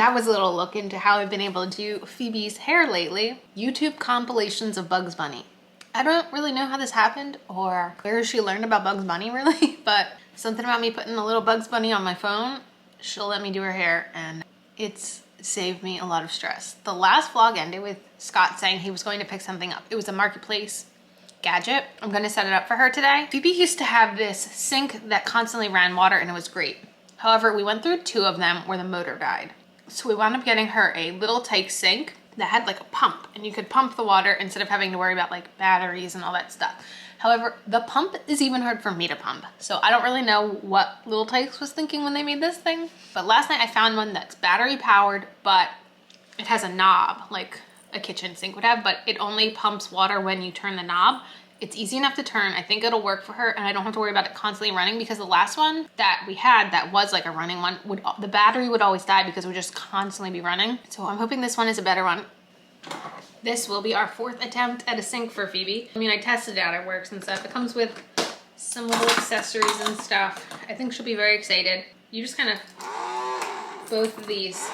that was a little look into how I've been able to do Phoebe's hair lately. YouTube compilations of Bugs Bunny. I don't really know how this happened or where she learned about Bugs Bunny really, but something about me putting a little Bugs Bunny on my phone, she'll let me do her hair, and it's saved me a lot of stress. The last vlog ended with Scott saying he was going to pick something up. It was a marketplace gadget. I'm gonna set it up for her today. Phoebe used to have this sink that constantly ran water and it was great. However, we went through 2 of them where the motor died. So we wound up getting her a little Tyke sink that had like a pump, and you could pump the water instead of having to worry about like batteries and all that stuff. However, the pump is even hard for me to pump. So I don't really know what Little Tykes was thinking when they made this thing. But last night I found one that's battery powered, but it has a knob like a kitchen sink would have, but it only pumps water when you turn the knob. It's easy enough to turn. I think it'll work for her, and I don't have to worry about it constantly running, because the last one that we had that was like a running one, the battery would always die because it would just constantly be running. So I'm hoping this one is a better one. This will be our 4th attempt at a sink for Phoebe. I mean, I tested it out, it works and stuff. It comes with some little accessories and stuff. I think she'll be very excited. You just kind of, both of these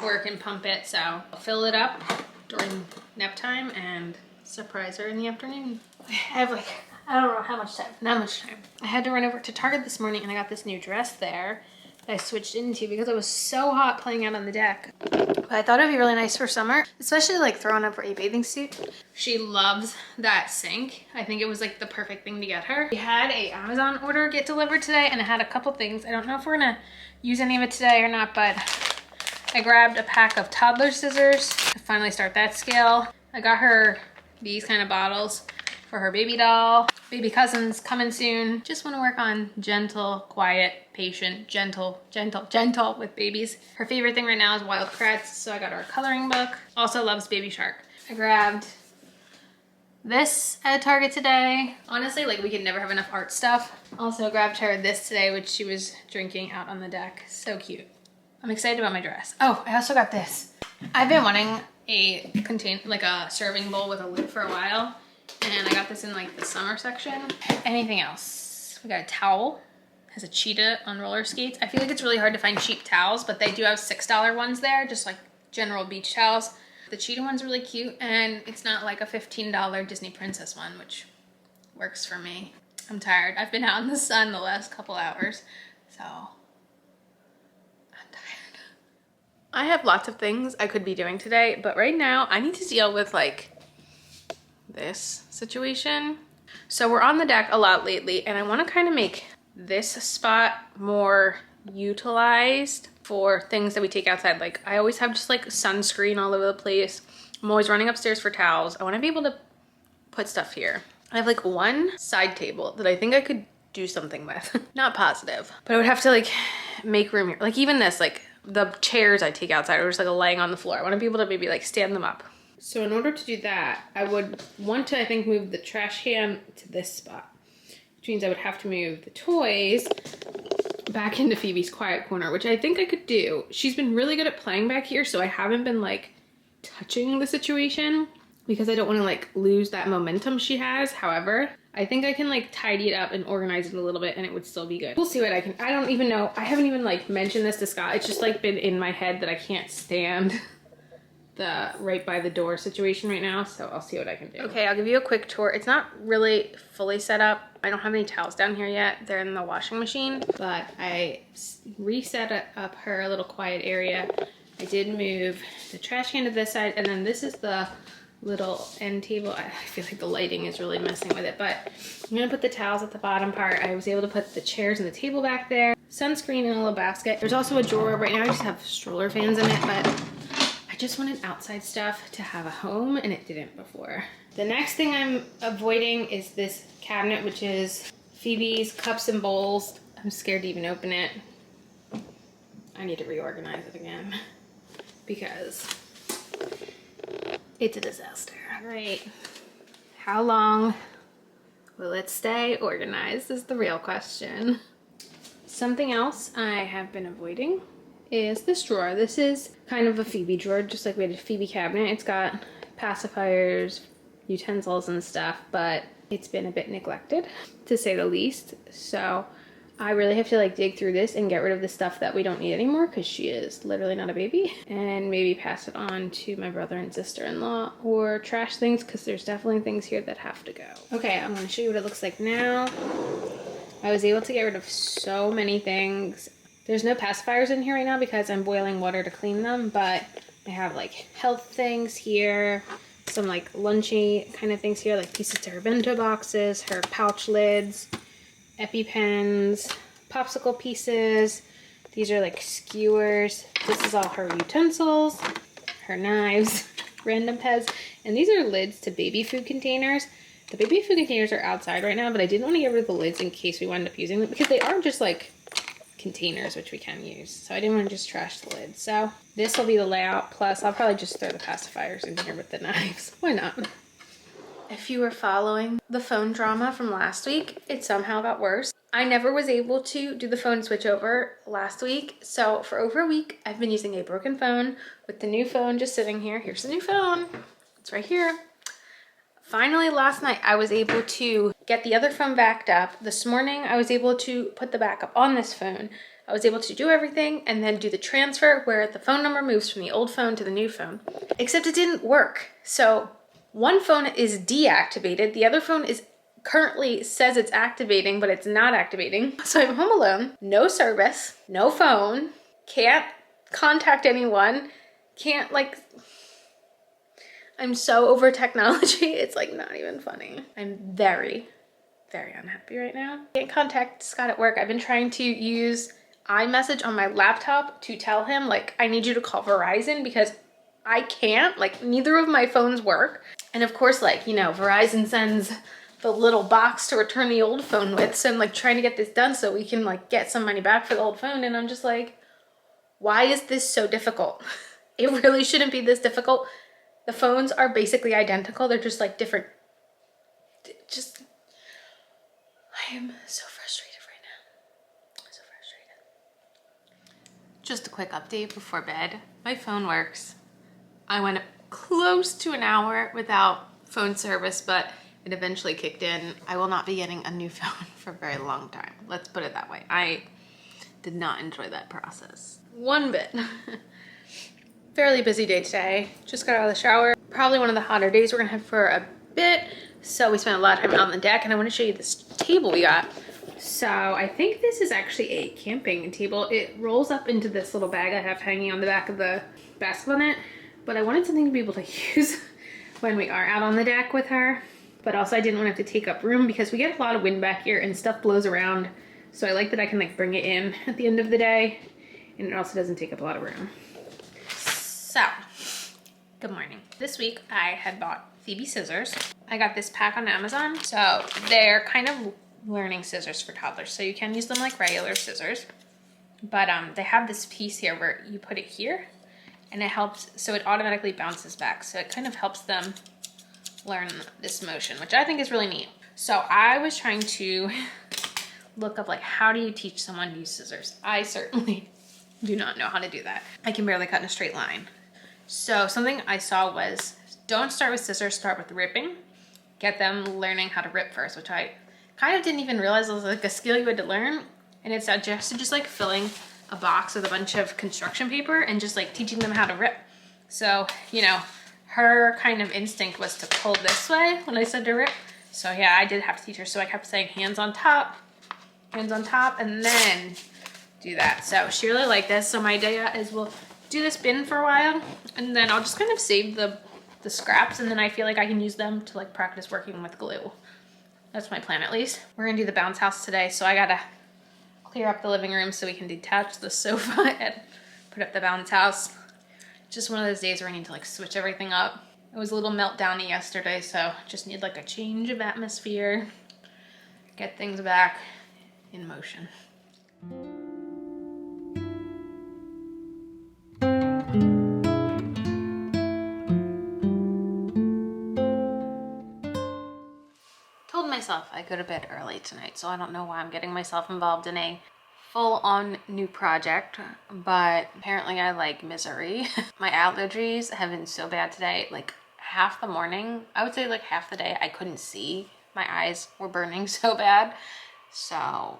work and pump it, so I'll fill it up during nap time and surprise her in the afternoon. I have like, I don't know how much time, not much time. I had to run over to Target this morning and I got this new dress there that I switched into because it was so hot playing out on the deck. But I thought it'd be really nice for summer, especially like throwing up for a bathing suit. She loves that sink. I think it was like the perfect thing to get her. We had a Amazon order get delivered today and it had a couple things. I don't know if we're gonna use any of it today or not, but I grabbed a pack of toddler scissors to finally start that scale. I got her these kind of bottles for her baby doll. Baby cousins coming soon. Just want to work on gentle, quiet, patient, gentle with babies. Her favorite thing right now is Wild Kratts, so I got her a coloring book. Also loves Baby Shark. I grabbed this at Target today. Honestly, like we could never have enough art stuff. Also grabbed her this today, which she was drinking out on the deck. So cute. I'm excited about my dress. Oh, I also got this. I've been wanting a serving bowl with a lid for a while, and I got this in like the summer section. Anything else? We got a towel. It has a cheetah on roller skates. I feel like it's really hard to find cheap towels, but they do have $6 ones there, just like general beach towels. The cheetah one's really cute, and it's not like a $15 Disney princess one, which works for me. I'm tired. I've been out in the sun the last couple hours, so I have lots of things I could be doing today, but right now I need to deal with like this situation. So we're on the deck a lot lately, and I want to kind of make this spot more utilized for things that we take outside. Like I always have just like sunscreen all over the place. I'm always running upstairs for towels. I want to be able to put stuff here. I have like one side table that I think I could do something with. Not positive, but I would have to like make room here. Like even this, like the chairs I take outside are just like laying on the floor. I want to be able to maybe like stand them up. So in order to do that, I would want to, I think, move the trash can to this spot, which means I would have to move the toys back into Phoebe's quiet corner, which I think I could do. She's been really good at playing back here, so I haven't been like touching the situation because I don't want to like lose that momentum she has. However, I think I can like tidy it up and organize it a little bit and it would still be good. We'll see what I can. I don't even know. I haven't even like mentioned this to Scott. It's just like been in my head that I can't stand the right by the door situation right now. So I'll see what I can do. Okay, I'll give you a quick tour. It's not really fully set up. I don't have any towels down here yet. They're in the washing machine, but I reset up her little quiet area. I did move the trash can to this side, and then this is the little end table. I feel like the lighting is really messing with it, but I'm gonna put the towels at the bottom part. I was able to put the chairs and the table back there, sunscreen in a little basket. There's also a drawer. Right now I just have stroller fans in it, but I just wanted outside stuff to have a home, and it didn't before. The next thing I'm avoiding is this cabinet, which is Phoebe's cups and bowls. I'm scared to even open it. I need to reorganize it again because it's a disaster. All right, how long will it stay organized is the real question. Something else I have been avoiding is this drawer. This is kind of a Phoebe drawer, just like we had a Phoebe cabinet. It's got pacifiers, utensils and stuff, but it's been a bit neglected to say the least. So I really have to like dig through this and get rid of the stuff that we don't need anymore because she is literally not a baby, and maybe pass it on to my brother and sister-in-law or trash things because there's definitely things here that have to go. Okay, I'm going to show you what it looks like now. I was able to get rid of so many things. There's no pacifiers in here right now because I'm boiling water to clean them, but I have like health things here, some like lunchy kind of things here, like pieces to her bento boxes, her pouch lids, EpiPens, popsicle pieces. These are like skewers. This is all her utensils, her knives, random pets, and these are lids to baby food containers. The baby food containers are outside right now, but I didn't want to get rid of the lids in case we wind up using them because they are just like containers, which we can use. So I didn't want to just trash the lids. So this will be the layout. Plus I'll probably just throw the pacifiers in here with the knives. Why not? If you were following the phone drama from last week, it somehow got worse. I never was able to do the phone switch over last week. So for over a week, I've been using a broken phone with the new phone just sitting here. Here's the new phone. It's right here. Finally, last night, I was able to get the other phone backed up. This morning, I was able to put the backup on this phone. I was able to do everything and then do the transfer where the phone number moves from the old phone to the new phone. Except it didn't work. So one phone is deactivated. The other phone is currently says it's activating, but it's not activating. So I'm home alone, no service, no phone, can't contact anyone, can't like... I'm so over technology, it's like not even funny. I'm very, very unhappy right now. Can't contact Scott at work. I've been trying to use iMessage on my laptop to tell him like, I need you to call Verizon because I can't, like neither of my phones work. And of course, like, you know, Verizon sends the little box to return the old phone with. So I'm like trying to get this done so we can like get some money back for the old phone. And I'm just like, why is this so difficult? It really shouldn't be this difficult. The phones are basically identical. They're just like different. I am so frustrated right now. So frustrated. Just a quick update before bed. My phone works. I went close to an hour without phone service, but it eventually kicked in. I will not be getting a new phone for a very long time. Let's put it that way. I did not enjoy that process one bit. Fairly busy day today. Just got out of the shower. Probably one of the hotter days we're gonna have for a bit. So we spent a lot of time out on the deck, and I want to show you this table we got. So I think this is actually a camping table. It rolls up into this little bag I have hanging on the back of the basketball net, but I wanted something to be able to use when we are out on the deck with her. But also I didn't want to have to take up room because we get a lot of wind back here and stuff blows around. So I like that I can like bring it in at the end of the day, and it also doesn't take up a lot of room. So, good morning. This week I had bought Phoebe scissors. I got this pack on Amazon. So they're kind of learning scissors for toddlers. So you can use them like regular scissors. But they have this piece here where you put it here and it helps, so it automatically bounces back. So it kind of helps them learn this motion, which I think is really neat. So I was trying to look up like, how do you teach someone to use scissors? I certainly do not know how to do that. I can barely cut in a straight line. So something I saw was, don't start with scissors, start with ripping. Get them learning how to rip first, which I kind of didn't even realize was like a skill you had to learn. And it suggested just like filling a box with a bunch of construction paper and just like teaching them how to rip. So, you know, her kind of instinct was to pull this way when I said to rip. So yeah, I did have to teach her. So I kept saying hands on top, and then do that. So she really liked this. So my idea is we'll do this bin for a while and then I'll just kind of save the scraps, and then I feel like I can use them to like practice working with glue. That's my plan at least. We're gonna do the bounce house today, so I gotta clear up the living room so we can detach the sofa and put up the bounce house. Just one of those days where I need to like switch everything up. It was a little meltdowny yesterday, so just need like a change of atmosphere, get things back in motion. Told myself I'd go to bed early tonight, so I don't know why I'm getting myself involved in a full-on new project, but apparently I like misery. My allergies have been so bad today. Like half the morning, I would say like half the day, I couldn't see. My eyes were burning so bad. So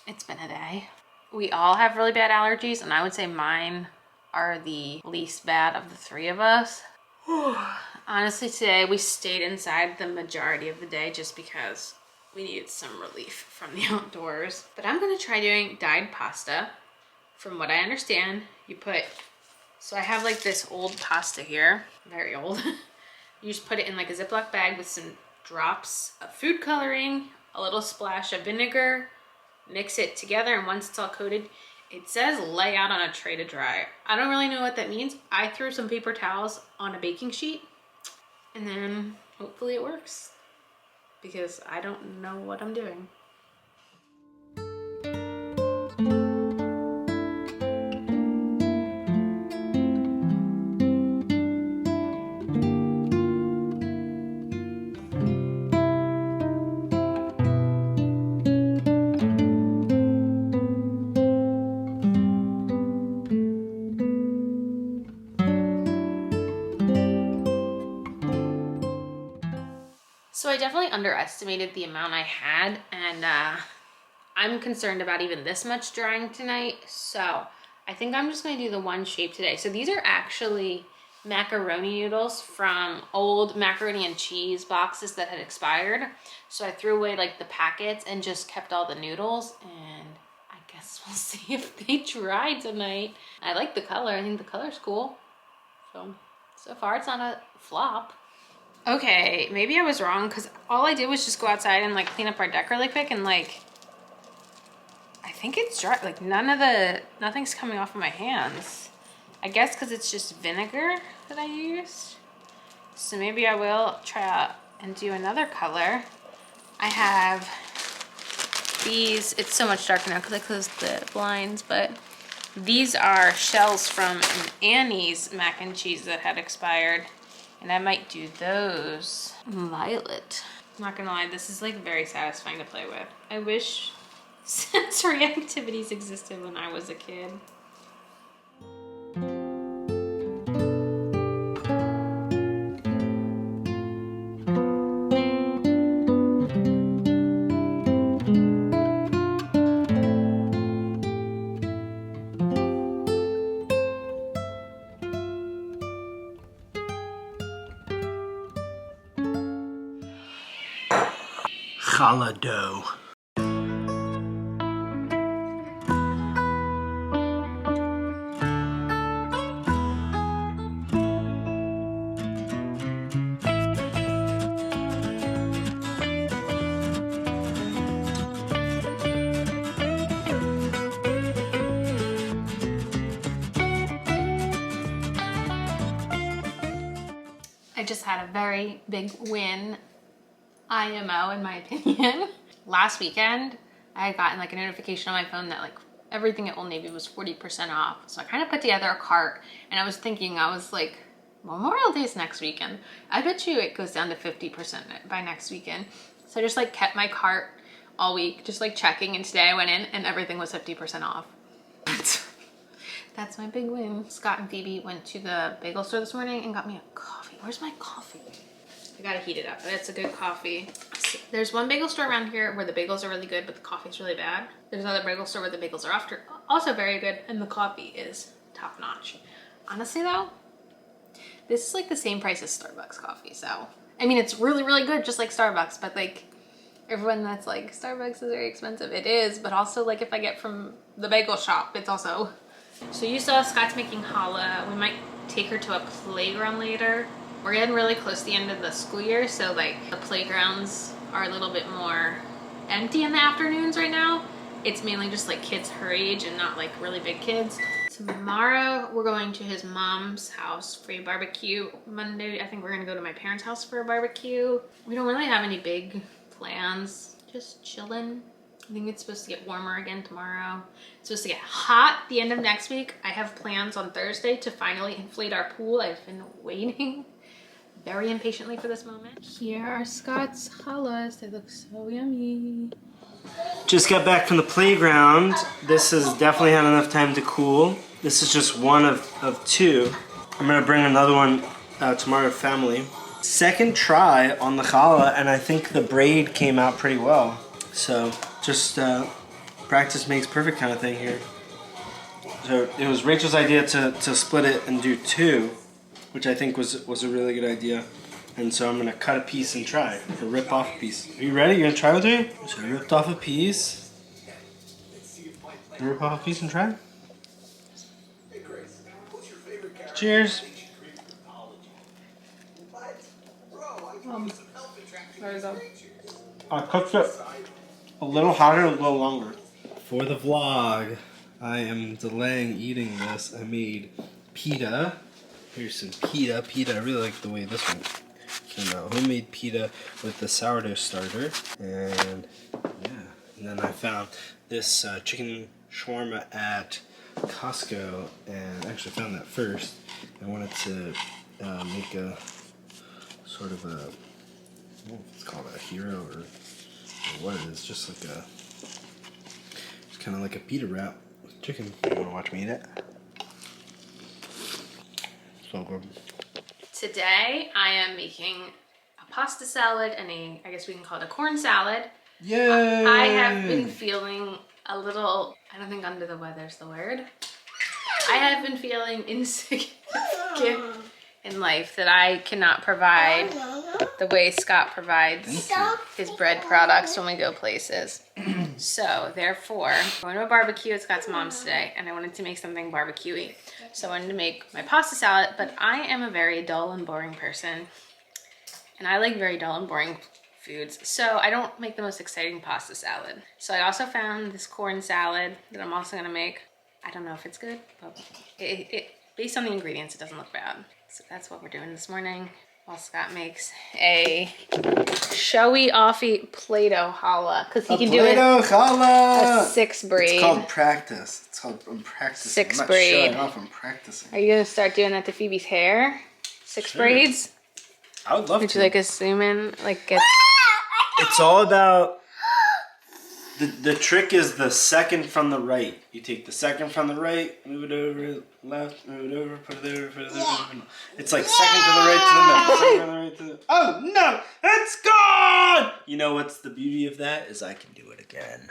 It's been a day. We all have really bad allergies, and I would say mine are the least bad of the three of us. Honestly, today we stayed inside the majority of the day just because we needed some relief from the outdoors. But I'm gonna try doing dyed pasta. From what I understand, you put, so I have like this old pasta here, very old. You just put it in like a Ziploc bag with some drops of food coloring, a little splash of vinegar, mix it together, and once it's all coated, it says lay out on a tray to dry. I don't really know what that means. I threw some paper towels on a baking sheet, and then hopefully it works, because I don't know what I'm doing. So I definitely underestimated the amount I had, and I'm concerned about even this much drying tonight. So I think I'm just gonna do the one shape today. So these are actually macaroni noodles from old macaroni and cheese boxes that had expired. So I threw away like the packets and just kept all the noodles, and I guess we'll see if they dry tonight. I like the color. I think the color's cool. So far it's not a flop. Okay, maybe I was wrong, because all I did was just go outside and like clean up our deck really quick, and like I think it's dry. Like nothing's coming off of my hands. I guess because it's just vinegar that I used. So maybe I will try out and do another color. I have these, it's so much darker now because I closed the blinds, but these are shells from Annie's mac and cheese that had expired. And I might do those. Violet. I'm not gonna lie, this is like very satisfying to play with. I wish sensory activities existed when I was a kid. Challah dough. I just had a very big win, IMO in my opinion. Last weekend, I had gotten like a notification on my phone that like everything at Old Navy was 40% off. So I kind of put together a cart, and I was thinking, I was like, Memorial Day is next weekend. I bet you it goes down to 50% by next weekend. So I just like kept my cart all week, just like checking, and today I went in and everything was 50% off. That's my big win. Scott and Phoebe went to the bagel store this morning and got me a coffee. Where's my coffee? I gotta heat it up, but it's a good coffee. There's one bagel store around here where the bagels are really good, but the coffee's really bad. There's another bagel store where the bagels are also very good, and the coffee is top notch. Honestly though, this is like the same price as Starbucks coffee, so. I mean, it's really, really good, just like Starbucks, but like, everyone that's like, Starbucks is very expensive. It is, but also like if I get from the bagel shop, it's also. So you saw Scott's making challah. We might take her to a playground later. We're getting really close to the end of the school year, so like the playgrounds are a little bit more empty in the afternoons right now. It's mainly just like kids her age and not like really big kids. Tomorrow we're going to his mom's house for a barbecue. Monday I think we're gonna go to my parents' house for a barbecue. We don't really have any big plans, just chilling. I think it's supposed to get warmer again tomorrow. It's supposed to get hot the end of next week. I have plans on Thursday to finally inflate our pool. I've been waiting very impatiently for this moment. Here are Scott's challahs. They look so yummy. Just got back from the playground. This has definitely had enough time to cool. This is just one of two. I'm gonna bring another one tomorrow to family. Second try on the challah, and I think the braid came out pretty well. So just practice makes perfect kind of thing here. So it was Rachel's idea to split it and do 2, which I think was a really good idea. And so I'm gonna cut a piece and try, or rip off a piece. Are you ready? You gonna try with me? So I ripped off a piece. Rip off a piece and try. Cheers. There we go. I cooked it a little hotter, a little longer. For the vlog, I am delaying eating this. I made pita. Here's some pita. Pita, I really like the way this one came out. Homemade pita with the sourdough starter. And yeah, and then I found this chicken shawarma at Costco, and I actually found that first. I wanted to make a sort of a, I don't know if it's called a hero or what it is, just like a, it's kind of like a pita wrap with chicken. You want to watch me eat it? So good. Today I am making a pasta salad and I guess we can call it a corn salad. Yay! I have been feeling a little, I don't think under the weather's the word. I have been feeling insignificant in life, that I cannot provide the way Scott provides his bread products when we go places. So therefore, I'm going to a barbecue at Scott's mom's today, and I wanted to make something barbecue-y. So I wanted to make my pasta salad, but I am a very dull and boring person, and I like very dull and boring foods, so I don't make the most exciting pasta salad. So I also found this corn salad that I'm also gonna make. I don't know if it's good, but based on the ingredients, it doesn't look bad. So that's what we're doing this morning, while Scott makes a showy offy Play-Doh challah, because he can do it a 6 braid. It's called practice. It's called I'm practicing. 6 I'm not braid. showing off, I'm practicing. Are you gonna start doing that to Phoebe's hair? 6 braids? I would love to. Would you like a zoom in? Like get. It's all about, the trick is the second from the right. You take the second from the right, move it over, left, move it over, put it over, put it over. It's like second from the right to the middle, second from the right to the, oh no, it's gone! You know what's the beauty of that? Is I can do it again.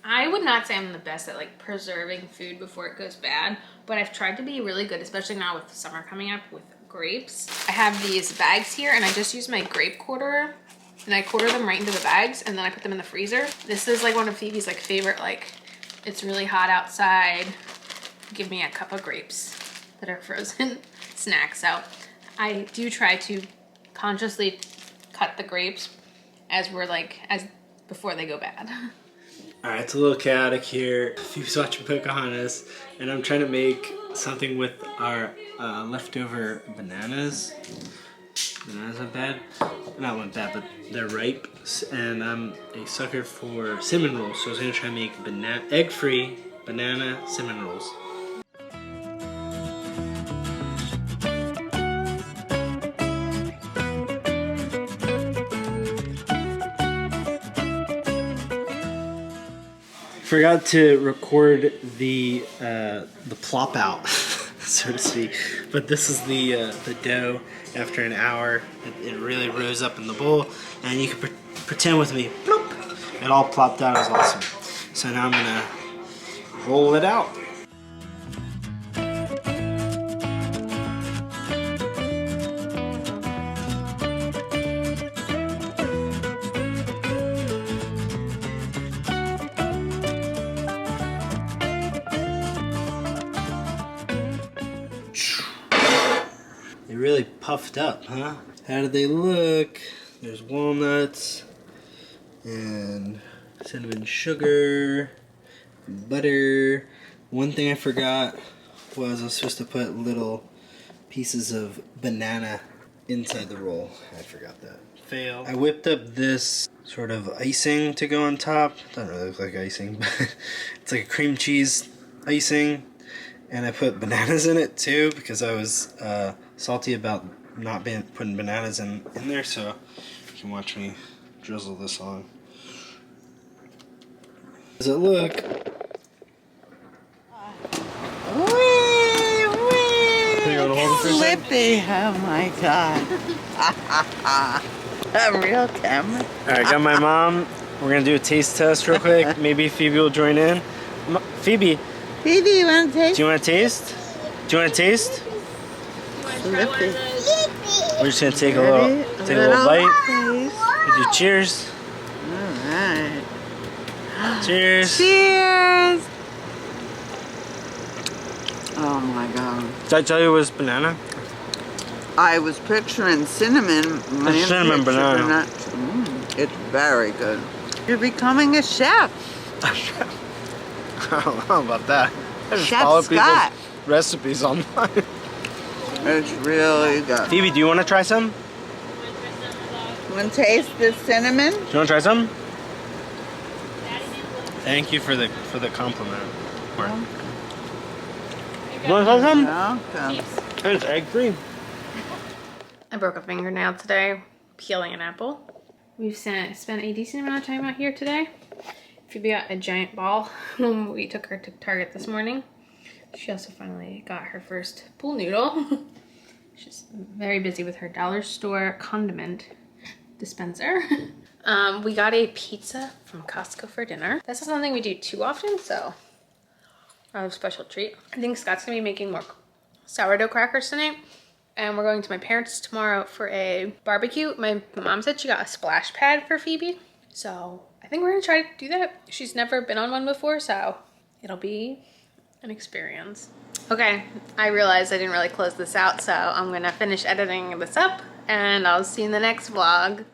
I would not say I'm the best at like preserving food before it goes bad, but I've tried to be really good, especially now with summer coming up with grapes. I have these bags here and I just use my grape quarterer and I quarter them right into the bags and then I put them in the freezer. This is like one of Phoebe's like favorite, like it's really hot outside, give me a cup of grapes that are frozen snacks. So I do try to consciously cut the grapes as before they go bad. Alright, it's a little chaotic here. Phoebe's watching Pocahontas, and I'm trying to make something with our leftover bananas. Bananas went bad. Not went bad, but they're ripe. And I'm a sucker for cinnamon rolls, so I was going to try to make egg-free banana cinnamon rolls. Forgot to record the plop out, so to speak. But this is the dough after an hour. It really rose up in the bowl, and you can pretend with me. Bloop, it all plopped out. It was awesome. So now I'm gonna roll it out. They really puffed up, huh? How do they look? There's walnuts and cinnamon sugar butter. One thing I forgot was I was supposed to put little pieces of banana inside the roll. I forgot that. Fail. I whipped up this sort of icing to go on top. Doesn't really look like icing, but it's like a cream cheese icing. And I put bananas in it too because I was salty about not putting bananas in there. So you can watch me drizzle this on. Does it look? Flippy, oh my god. A real camera. Alright, got my mom. We're gonna do a taste test real quick. Maybe Phoebe will join in. Phoebe, Phoebe, you want to taste? do you want to taste? Do you want to taste? Flippy. We're just gonna take a little bite. We do cheers. Alright. Cheers. Cheers! Oh my god. Did I tell you it was banana? I was picturing cinnamon. It's cinnamon banana. It's very good. You're becoming a chef. I don't know about that. I just Chef follow Scott. people's recipes online. It's really good. Phoebe, do you want to try some? You want to taste the cinnamon? Do you want to try some? Thank you for the compliment. You want to try some? Okay. It's egg cream. I broke a fingernail today peeling an apple. We've spent a decent amount of time out here today. Phoebe got a giant ball when we took her to Target this morning. She also finally got her first pool noodle. She's very busy with her dollar store condiment dispenser. We got a pizza from Costco for dinner. That's not something we do too often, so a special treat. I think Scott's gonna be making more sourdough crackers tonight. And we're going to my parents' tomorrow for a barbecue. My mom said she got a splash pad for Phoebe. So I think we're gonna try to do that. She's never been on one before, so it'll be an experience. Okay, I realized I didn't really close this out, so I'm gonna finish editing this up and I'll see you in the next vlog.